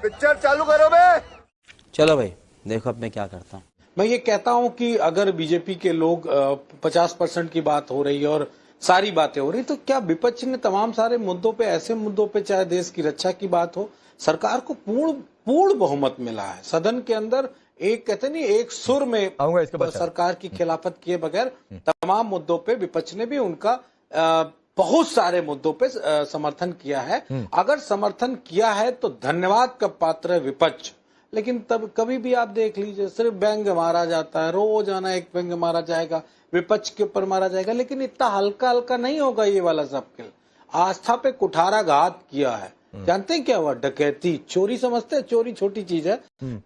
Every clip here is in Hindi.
पिक्चर चालू करो बे। चलो भाई देखो अब मैं क्या करता हूँ। मैं ये कहता हूं कि अगर बीजेपी के लोग 50% की बात हो रही है और सारी बातें हो रही, तो क्या विपक्ष ने तमाम सारे मुद्दों पे, ऐसे मुद्दों पे, चाहे देश की रक्षा की बात हो, सरकार को पूर्ण बहुमत मिला है सदन के अंदर, एक कहते नहीं एक सुर में सरकार की खिलाफत किए बगैर तमाम मुद्दों पे विपक्ष ने भी उनका बहुत सारे मुद्दों पे समर्थन किया है। अगर समर्थन किया है तो धन्यवाद का पात्र है विपक्ष, लेकिन तब कभी भी आप देख लीजिए सिर्फ व्यंग्य मारा जाता है, रोजाना एक व्यंग्य मारा जाएगा, विपक्ष के ऊपर मारा जाएगा, लेकिन इतना हल्का हल्का नहीं होगा ये वाला सब खेल। आस्था पे कुठाराघात किया है, जानते हैं क्या हुआ? डकैती, चोरी समझते हैं, चोरी छोटी चीज है,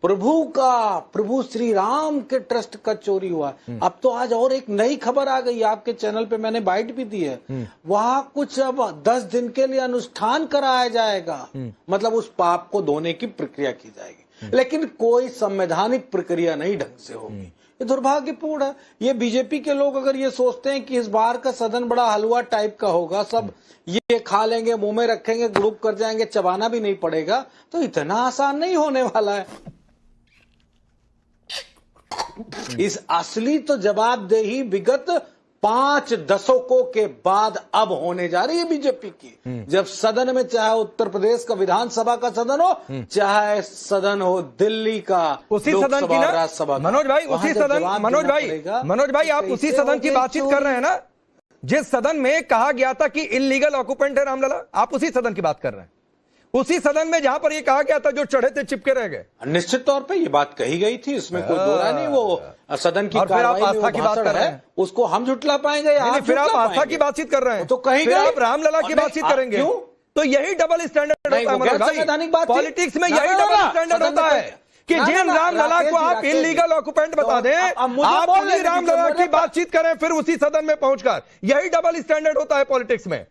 प्रभु श्री राम के ट्रस्ट का चोरी हुआ। अब तो आज और एक नई खबर आ गई, आपके चैनल पे मैंने बाइट भी दी है, वहां कुछ अब 10 दिन के लिए अनुष्ठान कराया जाएगा, मतलब उस पाप को धोने की प्रक्रिया की जाएगी, लेकिन कोई संवैधानिक प्रक्रिया नहीं ढंग से होगी। ये दुर्भाग्यपूर्ण है। ये बीजेपी के लोग अगर ये सोचते हैं कि इस बार का सदन बड़ा हलवा टाइप का होगा, सब ये खा लेंगे, मुंह में रखेंगे, ग्रुप कर जाएंगे, चबाना भी नहीं पड़ेगा, तो इतना आसान नहीं होने वाला है। इस असली तो जवाबदेही विगत 5 दशकों के बाद अब होने जा रही है बीजेपी की, जब सदन में, चाहे उत्तर प्रदेश का विधानसभा का सदन हो, चाहे सदन हो दिल्ली का, उसी सदन की ना मनोज भाई, उसी सदन, मनोज भाई आप उसी सदन की बातचीत कर रहे हैं ना, जिस सदन में कहा गया था कि इलीगल ऑक्यूपेंट है रामलला, आप उसी सदन की बात कर रहे हैं, उसी सदन में जहां पर ये कहा गया था जो चढ़े थे चिपके रह गए। निश्चित तौर पे ये बात कही गई थी, इसमें कोई दो राय नहीं। वो सदन की कार्रवाई में आस्था की बात कर रहे हैं, उसको हम झुटला पाएंगे या फिर आप आस्था की बातचीत कर रहे हैं, तो कहीं आप रामलला की बातचीत करेंगे, क्यों? तो यही डबल स्टैंडर्ड होता है पॉलिटिक्स में, यही डबल स्टैंडर्ड होता है कि जिन रामलला को आप इलीगल ऑक्यूपेंट बता दें, आप उन्हीं रामलला की बातचीत करें फिर उसी सदन में पहुंचकर, यही डबल स्टैंडर्ड होता है पॉलिटिक्स में।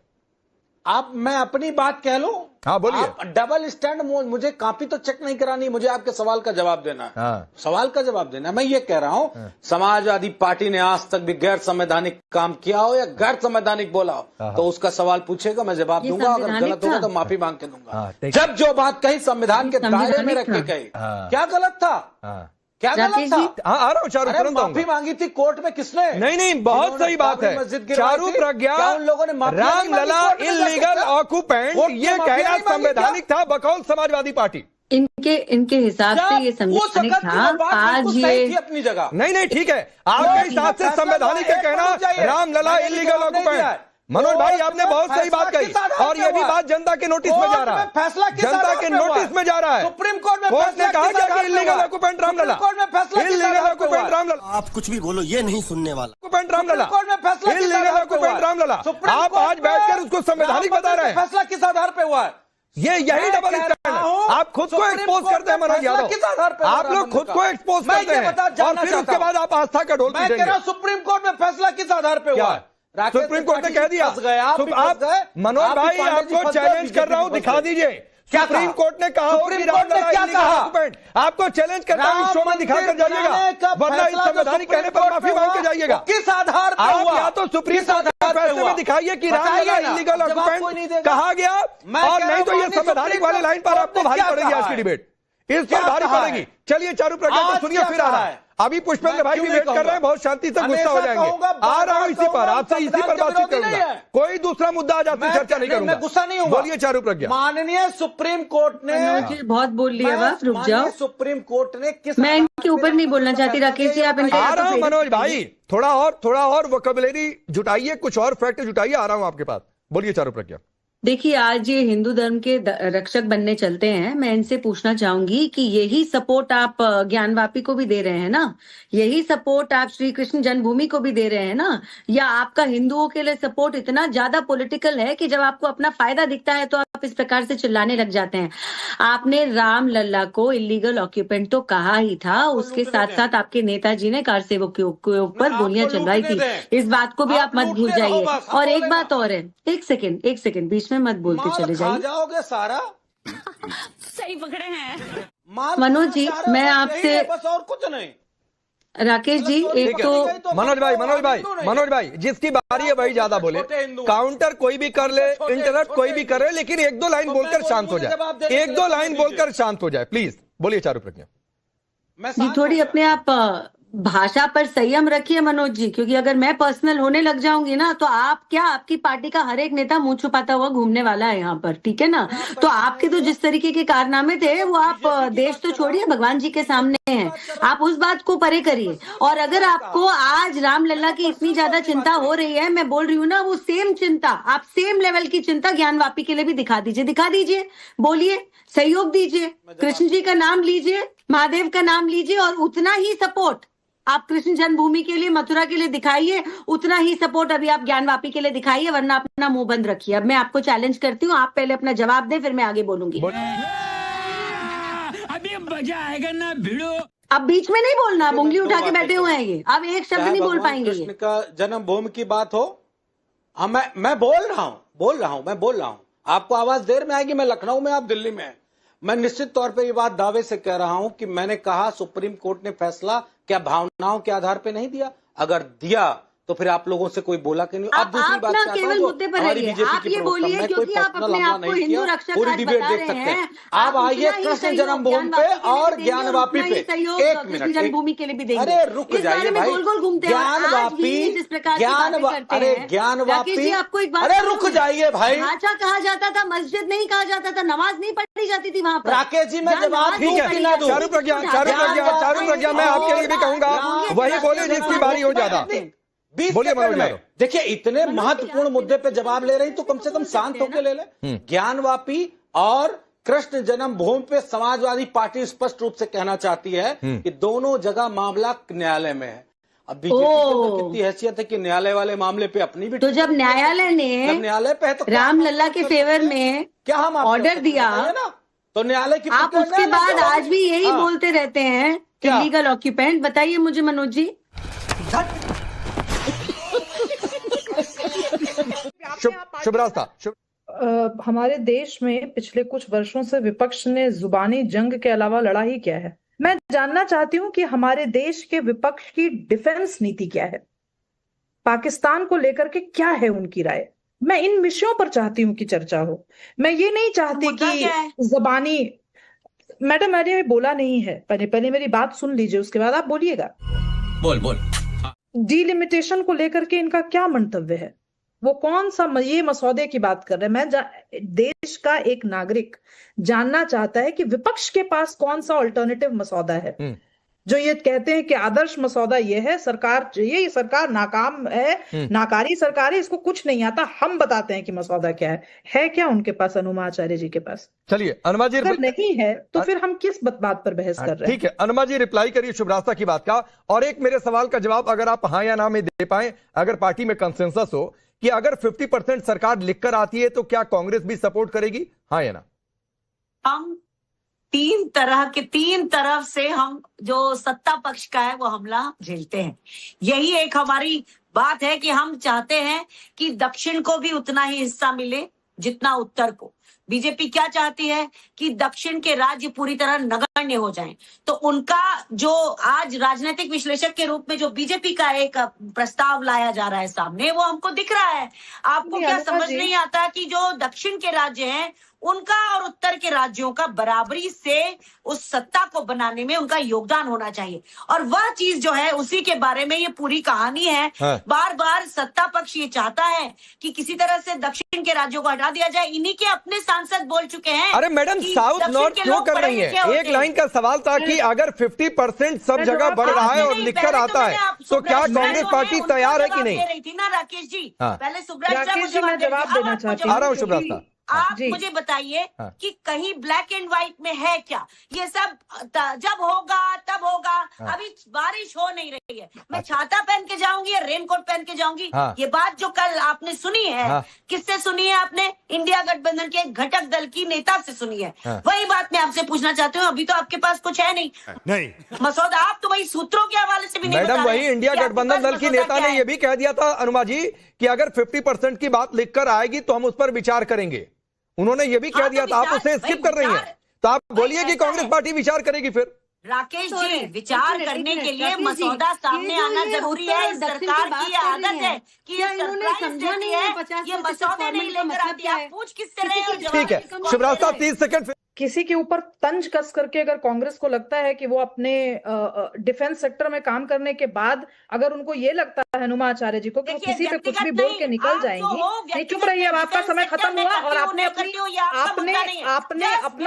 आप, मैं अपनी बात कह लूं? हाँ बोलिए। आप डबल स्टैंड, मुझे कॉपी तो चेक नहीं करानी, मुझे आपके सवाल का जवाब देना है। हाँ। सवाल का जवाब देना है। मैं ये कह रहा हूं, समाजवादी पार्टी ने आज तक भी गैर संवैधानिक काम किया हो या गैर संवैधानिक बोला हो, तो उसका सवाल पूछेगा, मैं जवाब दूंगा, अगर गलत होगा तो माफी मांग के दूंगा। जब जो बात कही संविधान के दायरे में रख के कही, क्या गलत था? क्या गलत था? हाँ आ रहा हूँ चारू, तुरंत माफी मांगी थी कोर्ट में किसने? नहीं बहुत सही बात है चारू प्रज्ञा, उन लोगों ने रामलला इलीगल ऑक्यूपेंट ये कहना संवैधानिक था बकौल समाजवादी पार्टी। इनके हिसाब से ये संवैधानिक था। आज ये अपनी जगह नहीं ठीक है, आपके हिसाब से संवैधानिक है कहना रामलला इलीगल ऑक्यूपेंट। मनोज भाई आपने बहुत सही बात कही, और ये भी बात जनता के नोटिस में जा रहा है, जनता के नोटिस में जा रहा है। सुप्रीम कोर्ट में कोर्ट ने कहा गया कि illegal occupant Ramlalla, illegal occupant Ramlalla. आप कुछ भी बोलो ये नहीं सुनने वाला। Occupant Ramlalla, illegal occupant Ramlalla, आप आज बैठकर उसको संवैधानिक बता रहे हैं। फैसला किस आधार पे हुआ है? यही डबल स्टैंडर्ड है। आप खुद को एक्सपोज करते हैं मनोज यादव, आप लोग खुद को एक्सपोज करते हैं और फिर उसके बाद आप आस्था का ढोल पीटेंगे। सुप्रीम कोर्ट में फैसला किस आधार पे हुआ है? सुप्रीम कोर्ट ने कह दिया। आप मनोज भाई आपको चैलेंज कर रहा हूं, दिखा दीजिए सुप्रीम कोर्ट ने कहा, सुप्रीम कोर्ट ने क्या कहा? आपको चैलेंज करता हूं, शो में दिखाकर जाइएगा, वरना इस संवैधानिक कहने पर माफी मांग के जाइएगा। किस आधार पर आप या तो सुप्रीम कोर्ट के फैसले में दिखाइए कि रामलला इलीगल ऑक्यूपेंट कहा गया, और नहीं तो ये संवैधानिक वाले लाइन पर आपको भारी पड़ेगी आज की डिबेट, इस पर भारी पड़ेगी। चलिए चारू प्रज्ञा को सुनिए, फिर आ रहा है। अभी पुष्पेंद्र भाई भी वेट कर रहे हैं, बहुत शांति से गुस्सा हो जाएंगे। आ रहा हूं इसी पर, आपसे इसी पर बातचीत करूंगा, कोई दूसरा मुद्दा आज आपसे चर्चा नहीं करूंगा। मैं गुस्सा नहीं हूँ। बोलिए चारू प्रज्ञा। माननीय सुप्रीम कोर्ट ने बहुत बोल लिया, बस रुक जाओ। सुप्रीम कोर्ट ने किस, मैं इनके ऊपर नहीं बोलना चाहती, राकेश जी आप आ रहा हूं मनोज भाई, थोड़ा और वोकैबुलरी जुटाइए, कुछ और फैक्ट जुटाइए, आ रहा हूं आपके पास। बोलिए चारू प्रज्ञा। देखिए आज ये हिंदू धर्म के रक्षक बनने चलते हैं, मैं इनसे पूछना चाहूंगी कि यही सपोर्ट आप ज्ञानवापी को भी दे रहे हैं ना, यही सपोर्ट आप श्री कृष्ण जन्मभूमि को भी दे रहे हैं ना, या आपका हिंदुओं के लिए सपोर्ट इतना ज्यादा पॉलिटिकल है कि जब आपको अपना फायदा दिखता है तो आप इस प्रकार से चिल्लाने लग जाते हैं। आपने रामलला को इलीगल ऑक्यूपेंट तो कहा ही था, उसके साथ साथ आपके नेताजी ने कार सेवक के ऊपर गोलियां चलवाई थी, इस बात को भी आप मत भूल जाइए। और एक बात और है, एक सेकेंड बीच में मत बोलते चले जाइए। जाओगे सारा सही पकड़े हैं मनोज जी, मैं आपसे बस और कुछ नहीं। राकेश जी, एक ठीक है तो मनोज भाई जिसकी बारी है वही ज्यादा बोले, काउंटर कोई भी कर ले, इंटरप्ट कोई भी करे, लेकिन एक दो लाइन बोलकर शांत हो जाए, एक दो लाइन बोलकर शांत हो जाए, प्लीज बोलिए चारू प्रज्ञा। जी थोड़ी अपने आप भाषा पर संयम रखिए मनोज जी, क्योंकि अगर मैं पर्सनल होने लग जाऊंगी ना तो आप क्या, आपकी पार्टी का हर एक नेता मुंह छुपाता हुआ घूमने वाला है यहाँ पर, ठीक है ना। तो आपके तो जिस तरीके के कारनामे थे वो आप देश तो छोड़िए, भगवान जी के सामने हैं, आप उस बात को परे करिए। और अगर आपको आज रामलला की इतनी ज्यादा चिंता हो रही है, मैं बोल रही हूँ ना, वो सेम चिंता आप सेम लेवल की चिंता ज्ञानवापी के लिए भी दिखा दीजिए, बोलिए, सहयोग दीजिए, कृष्ण जी का नाम लीजिए, महादेव का नाम लीजिए, और उतना ही सपोर्ट आप कृष्ण जन्मभूमि के लिए, मथुरा के लिए दिखाइए, उतना ही सपोर्ट अभी आप ज्ञानवापी के लिए दिखाइए, वरना अपना मुंह बंद रखिए। अब मैं आपको चैलेंज करती हूँ, आप पहले अपना जवाब दें, फिर मैं आगे बोलूंगी। अभी मजा आएगा ना भिड़ो। अब बीच में नहीं बोलना, आप उंगली उठा के बैठे हुए हैं ये, अब एक शब्द नहीं बोल पाएंगे कृष्ण का जन्मभूमि की बात हो, हाँ मैं बोल रहा हूँ, आपको आवाज देर में आएगी, मैं लखनऊ में, आप दिल्ली में। मैं निश्चित तौर पे ये बात दावे से कह रहा हूं कि मैंने कहा सुप्रीम कोर्ट ने फैसला क्या भावनाओं के आधार पे नहीं दिया, अगर दिया तो फिर आप लोगों से कोई बोला कि नहीं। अब दूसरी बात ना केवल मुद्दे पर रहिए, आप ये बोलिए, क्योंकि आप अपने आप को हिंदू रक्षक पूरी डिबेट देख सकते हैं। आप आइए कृष्ण जन्मभूमि पे और ज्ञानवापी पे, एक मिनट, जन्मभूमि के लिए भी देंगे। अरे रुक जाइए भाई, ज्ञानवापी, आपको एक बात, अरे रुक जाइए भाई, ढांचा कहा जाता था, मस्जिद नहीं कहा जाता था, नमाज नहीं पढ़ी जाती थी वहाँ पर। राकेश जी मैं जवाब ठीक है, चारू प्रज्ञा मैं आपके लिए भी कहूंगा, वही बोले जिसकी बारी हो ज्यादा। बोलिए मनोज यादव। देखिए इतने महत्वपूर्ण मुद्दे पे जवाब ले रही तो कम से कम शांत होकर ले ले। ज्ञानवापी और कृष्ण जन्मभूमि पे समाजवादी पार्टी स्पष्ट रूप से कहना चाहती है कि दोनों जगह मामला न्यायालय में है। अब बीजेपी के अंदर कितनी हैसियत है कि न्यायालय वाले मामले पे अपनी भी, तो जब न्यायालय ने न्यायालय पे है तो रामलला के फेवर में क्या हम ऑर्डर दिया ना, तो न्यायालय की, आप उसके बाद आज भी यही बोलते रहते हैं इलीगल ऑक्यूपेंट। बताइए मुझे मनोज जी। शुभ रास्ता। हमारे देश में पिछले कुछ वर्षों से विपक्ष ने जुबानी जंग के अलावा लड़ा ही क्या है? मैं जानना चाहती हूँ कि हमारे देश के विपक्ष की डिफेंस नीति क्या है, पाकिस्तान को लेकर के क्या है उनकी राय। मैं इन विषयों पर चाहती हूँ कि चर्चा हो। मैं ये नहीं चाहती कि जबानी, मैडम मैंने बोला नहीं है, पहले मेरी बात सुन लीजिए, उसके बाद आप बोलिएगा। बोल। डिलिमिटेशन को लेकर के इनका क्या मंतव्य है, वो कौन सा ये मसौदे की बात कर रहे हैं? मैं देश का एक नागरिक जानना चाहता है कि विपक्ष के पास कौन सा ऑल्टरनेटिव मसौदा है जो ये कहते हैं कि आदर्श मसौदा ये है, सरकार चाहिए, ये सरकार नाकाम है, नाकारी सरकार है, इसको कुछ नहीं आता, हम बताते हैं कि मसौदा क्या है क्या उनके पास, अनुमा आचार्य जी के पास? चलिए अनुमा जी, अगर नहीं है तो फिर हम किस बात पर बहस कर रहे हैं? ठीक है अनुमा जी, रिप्लाई करिए शुभ रास्ता की बात का, और एक मेरे सवाल का जवाब अगर आप हाँ या ना में दे पाए, अगर पार्टी में कंसेंसस हो कि अगर 50% सरकार लिखकर आती है तो क्या कांग्रेस भी सपोर्ट करेगी, हाँ या ना? हम तीन तरफ से हम जो सत्ता पक्ष का है वो हमला झेलते हैं। यही एक हमारी बात है कि हम चाहते हैं कि दक्षिण को भी उतना ही हिस्सा मिले जितना उत्तर को। बीजेपी क्या चाहती है कि दक्षिण के राज्य पूरी तरह नगण्य हो जाएं। तो उनका जो आज राजनीतिक विश्लेषक के रूप में जो बीजेपी का एक प्रस्ताव लाया जा रहा है सामने, वो हमको दिख रहा है। आपको क्या समझ नहीं आता कि जो दक्षिण के राज्य हैं उनका और उत्तर के राज्यों का बराबरी से उस सत्ता को बनाने में उनका योगदान होना चाहिए, और वह चीज जो है उसी के बारे में ये पूरी कहानी है। बार बार सत्ता पक्ष ये चाहता है कि किसी तरह से दक्षिण के राज्यों को हटा दिया जाए। इन्हीं के अपने सांसद बोल चुके हैं। अरे मैडम, साउथ नॉर्थ क्यों कर रही है? एक लाइन का सवाल था कि अगर 50% सब जगह बढ़ रहा है और लिखकर आता है तो क्या कांग्रेस पार्टी तैयार है कि नहीं? रही थी ना राकेश जी, पहले राकेश जी मैं जवाब देना चाहती हूँ। आ रहा हूँ शुभ रास्ता। आप मुझे बताइए कि कहीं ब्लैक एंड व्हाइट में है क्या? ये सब जब होगा तब होगा। अभी बारिश हो नहीं रही है, मैं छाता पहन के जाऊंगी या रेनकोट पहन के जाऊंगी? ये बात जो कल आपने सुनी है, किससे सुनी है आपने? इंडिया गठबंधन के घटक दल की नेता से सुनी है। वही बात मैं आपसे पूछना चाहती हूँ। अभी तो आपके पास कुछ है नहीं मसौदा, आप तो वही सूत्रों के हवाले से भी नहीं बता रहे। मैडम, वही इंडिया गठबंधन दल की नेता ने यह भी कह दिया था अनुमा जी कि अगर 50% की बात लिखकर आएगी तो हम उस पर विचार करेंगे। उन्होंने ये भी कह दिया था, आप उसे स्किप कर रही हैं, तो आप बोलिए कि कांग्रेस पार्टी विचार करेगी फिर? राकेश जी, विचार करने के लिए मसौदा सामने आना जरूरी है। इस सरकार की आदत है कि ये समझा नहीं है, ये मसौदे नहीं लेकर आती। आप पूछ किससे रहे हो? ठीक है, शिवराज साहब 30 सेकंड। किसी के ऊपर तंज कस करके अगर कांग्रेस को लगता है कि वो अपने डिफेंस सेक्टर में काम करने के बाद अगर उनको ये लगता है हनुमा आचार्य जी को कि वो किसी पे कुछ भी बोल के निकल जाएंगी, नहीं चुप रहिए, अब आपका समय खत्म हुआ और आपने अपना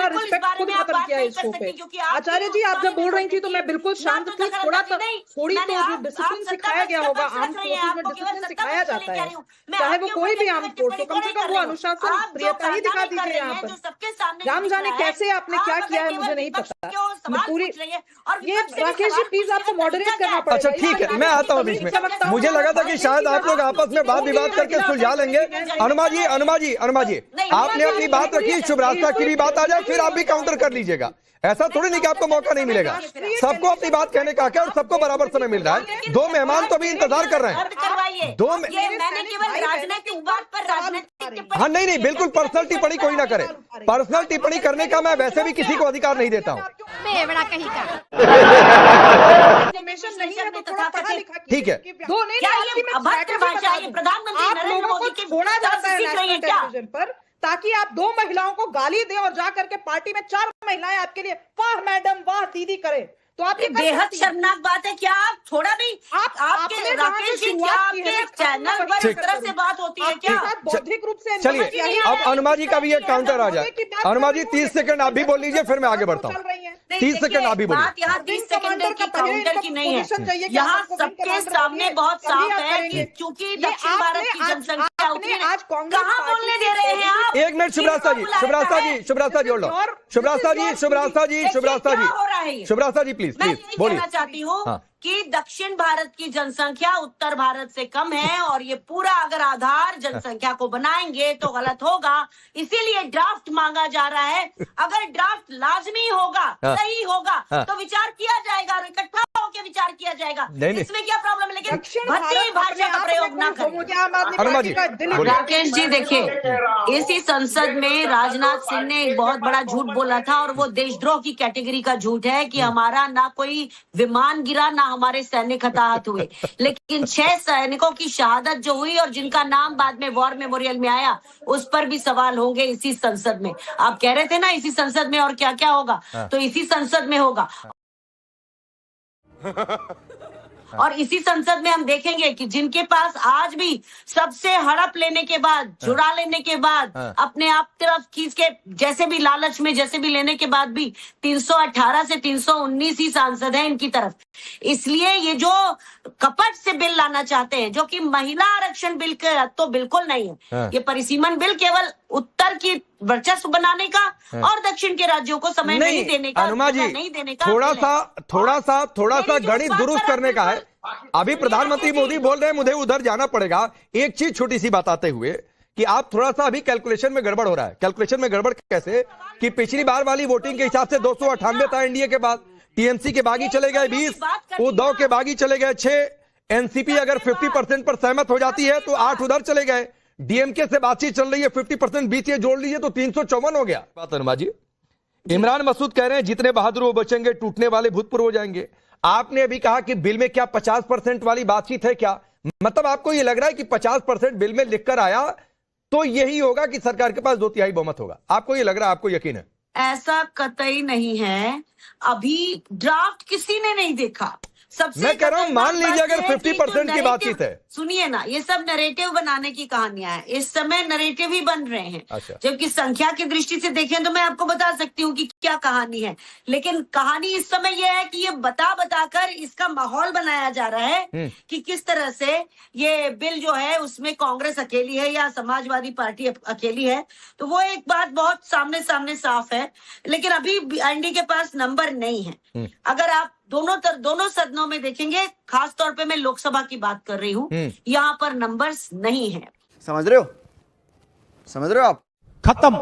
रिस्पेक्ट खुद खत्म किया इसको पे। आचार्य जी, आप जब बोल रही थी तो मैं बिल्कुल शांत थी, थोड़ी तो जो डिसिप्लिन सिखाया गया होगा, आर्म फोर्सेज में डिसिप्लिन सिखाया जाता है, चाहे वो कोई भी आर्म फोर्स हो, कम से कम वो अनुशासन प्रियता ही दिखा दीजिए यहाँ पर। राम जाने कैसे आपने क्या किया है मुझे नहीं पता, मैं पूरी ये राकेश जी प्लीज आपको मॉडरेट करना पड़ेगा। अच्छा ठीक है, मैं आता हूँ बीच में। मुझे लगा था कि शायद आप लोग आपस में वाद विवाद करके सुलझा लेंगे। अनुमा जी आपने अपनी बात रखी, शुभराज साहब की भी बात आ जाए, फिर आप भी काउंटर कर लीजिएगा। ऐसा थोड़ी नहीं कि आपको मौका नहीं मिलेगा, सबको अपनी बात कहने का और सबको बराबर समय मिल रहा है। 2 मेहमान तो अभी इंतजार कर रहे हैं। 2 मैंने केवल राजनीतिक बात पर राजनीतिक। हाँ नहीं, बिल्कुल पर्सनल टिप्पणी कोई ना करे। पर्सनल टिप्पणी करने का मैं वैसे भी किसी को अधिकार नहीं देता हूँ। ठीक है, भाषा प्रधानमंत्री नरेंद्र मोदी की छोड़ा जाता है नेशनल टेलीविजन पर ताकि आप 2 महिलाओं को गाली दें और जाकर के पार्टी में 4 महिलाएं आपके लिए वाह मैडम वाह दीदी करें, तो आप ये बेहद शर्मनाक बात है। क्या आप थोड़ा भी आपके राकेश जी, क्या आपके चैनल पर इस तरह से बात होती है क्या? बौद्धिक रूप से चलिए, अब अनुमा जी का भी एक काउंटर आ जाए। अनुमा जी 30 सेकंड आप भी बोल लीजिए, फिर मैं आगे बढ़ता हूँ। 30 सेकंड आप भी बोलिए। बात यहाँ 30 सेकंड की काउंटर की नहीं है, यहाँ सबके सामने बहुत साफ है कि चूंकि दक्षिण भारत की जनसंख्या उतनी, कहाँ बोलने दे रहे हैं आप? 1 मिनट शिवराज साहब जी, शिवराज साहब जी प्लीज मैं ये कहना चाहती हूँ कि दक्षिण भारत की जनसंख्या उत्तर भारत से कम है और ये पूरा अगर आधार जनसंख्या को बनाएंगे तो गलत होगा, इसीलिए ड्राफ्ट मांगा जा रहा है। अगर ड्राफ्ट लाजमी होगा, सही होगा तो विचार किया जाएगा और इकट्ठा होकर विचार किया जाएगा, इसमें क्या प्रॉब्लम है? लेकिन भद्दी भाषा का प्रयोग न करें। राकेश जी देखिए, इसी संसद में राजनाथ सिंह ने एक बहुत बड़ा झूठ बोला था और वो देशद्रोह की कैटेगरी का झूठ है कि हमारा ना कोई विमान गिरा ना हमारे सैनिक हताहत हुए, लेकिन 6 सैनिकों की शहादत जो हुई और जिनका नाम बाद में वॉर मेमोरियल में आया, उस पर भी सवाल होंगे इसी संसद में। आप कह रहे थे ना इसी संसद में और क्या क्या होगा, तो इसी संसद में होगा। और इसी संसद में हम देखेंगे कि जिनके पास आज भी सबसे हड़प लेने के बाद, चुरा लेने के बाद, अपने आप तरफ खींच के जैसे भी लालच में जैसे भी लेने के बाद भी 318 से 319 ही सांसद हैं इनकी तरफ। इसलिए ये जो कपट से बिल लाना चाहते हैं, जो कि महिला आरक्षण बिल तो बिल्कुल नहीं है, ये परिसीमन बिल केवल उत्तर की वर्चस्व बनाने का और दक्षिण के राज्यों को समय नहीं देने का, अनुमा जी नहीं देने का, थोड़ा सा गणित दुरुस्त करने का है। अभी प्रधानमंत्री मोदी बोल रहे हैं मुझे उधर जाना पड़ेगा। एक चीज छोटी सी बताते हुए कि आप थोड़ा सा अभी कैलकुलेशन में गड़बड़ हो रहा है। कैलकुलेशन में गड़बड़ कैसे कि पिछली बार वाली वोटिंग के हिसाब से 298 था एनडीए के बाद, टीएमसी के बागी चले गए 20, उद्धव के बागी चले गए 6, एनसीपी अगर 50% पर सहमत हो जाती है तो 8 उधर चले गए, डीएमके से बातचीत चल रही है 50% बीच ये जोड़ लीजिए तो 354 हो गया। बात अनुमा जी, इमरान मसूद कह रहे हैं जितने बहादुर वो बचेंगे, टूटने वाले भूतपूर्व हो जाएंगे। आपने अभी कहा कि बिल में क्या 50% वाली बातचीत है क्या? मतलब आपको ये लग रहा है कि 50% बिल में लिखकर आया तो यही होगा कि सरकार के पास 2/3 बहुमत होगा? आपको ये लग रहा है, आपको यकीन है? ऐसा कतई नहीं है। अभी ड्राफ्ट किसी ने नहीं देखा। मैं कह रहा हूं मान लीजिए अगर 50% की बातचीत है। सुनिए ना, ये सब नरेटिव बनाने की कहानियां हैं, इस समय नरेटिव ही बन रहे हैं। अच्छा। जबकि संख्या की दृष्टि से देखें तो मैं आपको बता सकती हूँ कि क्या कहानी है, लेकिन कहानी इस समय यह है कि ये बताकर इसका माहौल बनाया जा रहा है कि किस तरह से ये बिल जो है उसमें कांग्रेस अकेली है या समाजवादी पार्टी अकेली है। तो वो एक बात बहुत सामने साफ है, लेकिन अभी एनडीए के पास नंबर नहीं है। अगर आप दोनों सदनों में देखेंगे, खास तौर पे मैं लोकसभा की बात कर रही हूँ, यहाँ पर नंबर्स नहीं है। समझ रहे हो आप? खत्म।